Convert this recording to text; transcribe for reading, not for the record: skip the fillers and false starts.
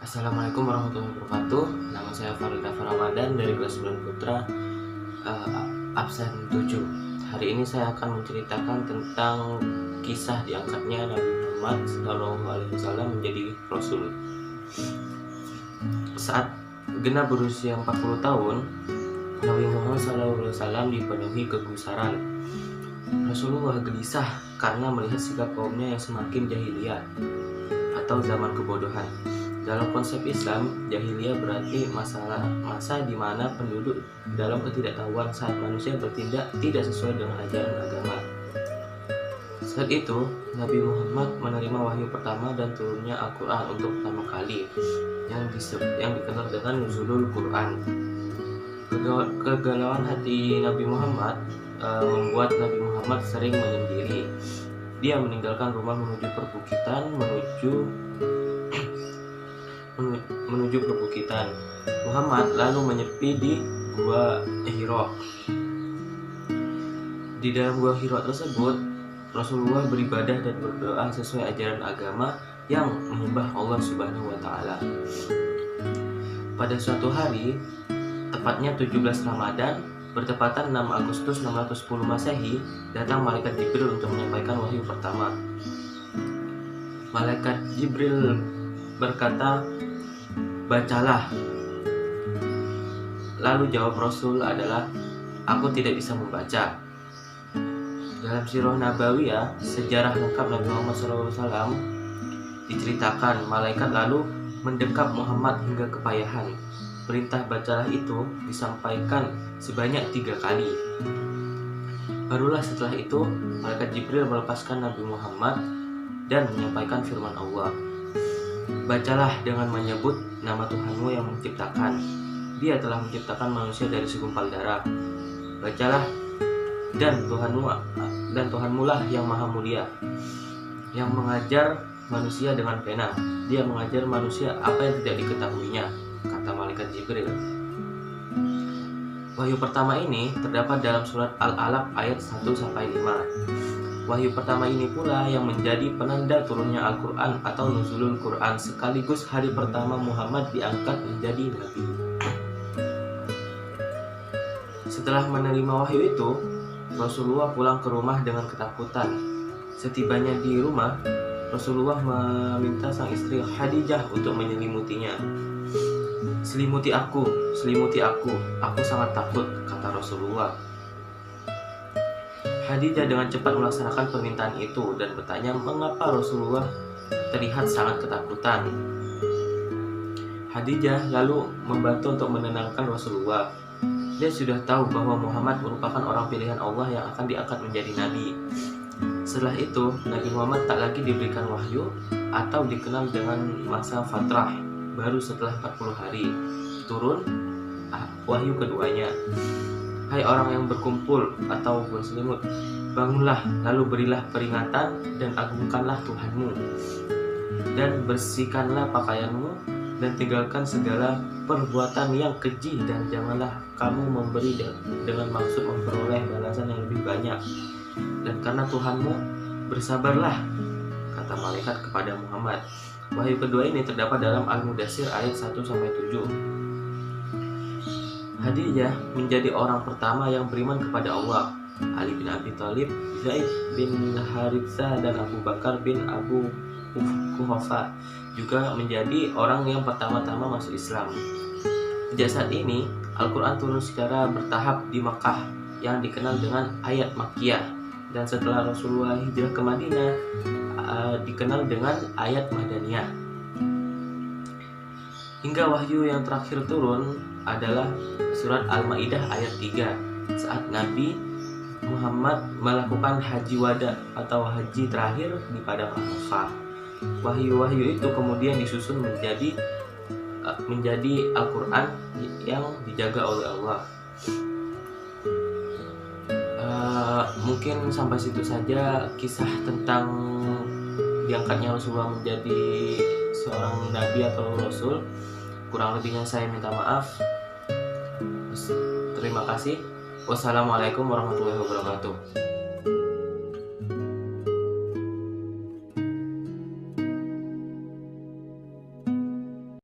Assalamualaikum warahmatullahi wabarakatuh. Nama saya Farida Ramadan dari kelas 9 Putra, absen 7. Hari ini saya akan menceritakan tentang kisah diangkatnya Nabi Muhammad SAW menjadi Rasul. Saat genap berusia 40 tahun, Nabi Muhammad SAW dipenuhi kegusaran. Rasulullah gelisah karena melihat sikap kaumnya yang semakin jahiliyah atau zaman kebodohan. Dalam konsep Islam, jahiliyah berarti masa di mana penduduk dalam ketidaktahuan saat manusia bertindak tidak sesuai dengan ajaran agama. Saat itu, Nabi Muhammad menerima wahyu pertama dan turunnya Al-Quran untuk pertama kali, yang dikenal dengan Nuzulul Quran. Kegalauan hati Nabi Muhammad membuat Nabi Muhammad sering menyendiri. Dia meninggalkan rumah menuju perbukitan, menuju perbukitan. Muhammad lalu menyepi di Gua Hira. Di dalam Gua Hira tersebut, Rasulullah beribadah dan berdoa sesuai ajaran agama yang menyembah Allah Subhanahu wa taala. Pada suatu hari, tepatnya 17 Ramadan, bertepatan 6 Agustus 610 Masehi, datang malaikat Jibril untuk menyampaikan wahyu pertama. Malaikat Jibril berkata, "Bacalah." Lalu jawab Rasul adalah, "Aku tidak bisa membaca." Dalam Sirah Nabawiyah, sejarah lengkap Nabi Muhammad SAW, diceritakan malaikat lalu mendekap Muhammad hingga kepayahan. Perintah bacalah itu disampaikan sebanyak 3 kali. Barulah setelah itu malaikat Jibril melepaskan Nabi Muhammad dan menyampaikan firman Allah. "Bacalah dengan menyebut nama Tuhanmu yang menciptakan. Dia telah menciptakan manusia dari segumpal darah. Bacalah, dan Tuhanmu lah yang maha mulia, yang mengajar manusia dengan pena. Dia mengajar manusia apa yang tidak diketahuinya," kata malaikat Jibril. Wahyu pertama ini terdapat dalam surat Al-Alaq ayat 1-5. Wahyu pertama ini pula yang menjadi penanda turunnya Al-Quran atau Nuzulul Quran, sekaligus hari pertama Muhammad diangkat menjadi Nabi. Setelah menerima wahyu itu, Rasulullah pulang ke rumah dengan ketakutan. Setibanya di rumah, Rasulullah meminta sang istri Khadijah untuk menyelimutinya. Selimuti aku, aku sangat takut," kata Rasulullah. Khadijah dengan cepat melaksanakan permintaan itu dan bertanya mengapa Rasulullah terlihat sangat ketakutan. Khadijah lalu membantu untuk menenangkan Rasulullah. Dia sudah tahu bahwa Muhammad merupakan orang pilihan Allah yang akan diangkat menjadi nabi. Setelah itu, Nabi Muhammad tak lagi diberikan wahyu atau dikenal dengan masa fatrah. Baru setelah 40 hari turun wahyu keduanya. "Hai orang yang berkumpul atau berselimut, bangunlah, lalu berilah peringatan dan agungkanlah Tuhanmu, dan bersihkanlah pakaianmu, dan tinggalkan segala perbuatan yang keji, dan janganlah kamu memberi dengan maksud memperoleh balasan yang lebih banyak, dan karena Tuhanmu bersabarlah," kata malaikat kepada Muhammad. Wahyu kedua ini terdapat dalam Al-Mudaththir ayat 1-7. Khadijah menjadi orang pertama yang beriman kepada Allah. Ali bin Abi Thalib, Zaid bin Haritsah, dan Abu Bakar bin Abu Quhafa juga menjadi orang yang pertama-tama masuk Islam. Sejak saat ini, Al-Quran turun secara bertahap di Makkah yang dikenal dengan ayat Makkiyah, dan setelah Rasulullah hijrah ke Madinah dikenal dengan ayat Madaniyah. Hingga wahyu yang terakhir turun adalah surat Al-Maidah ayat 3, saat Nabi Muhammad melakukan haji wada atau haji terakhir di padang Arafah. Wahyu-wahyu itu kemudian disusun menjadi Al-Quran yang dijaga oleh Allah. Mungkin sampai situ saja kisah tentang diangkatnya Rasulullah menjadi seorang nabi atau rasul. Kurang lebihnya saya minta maaf. Terima kasih. Wassalamualaikum warahmatullahi wabarakatuh.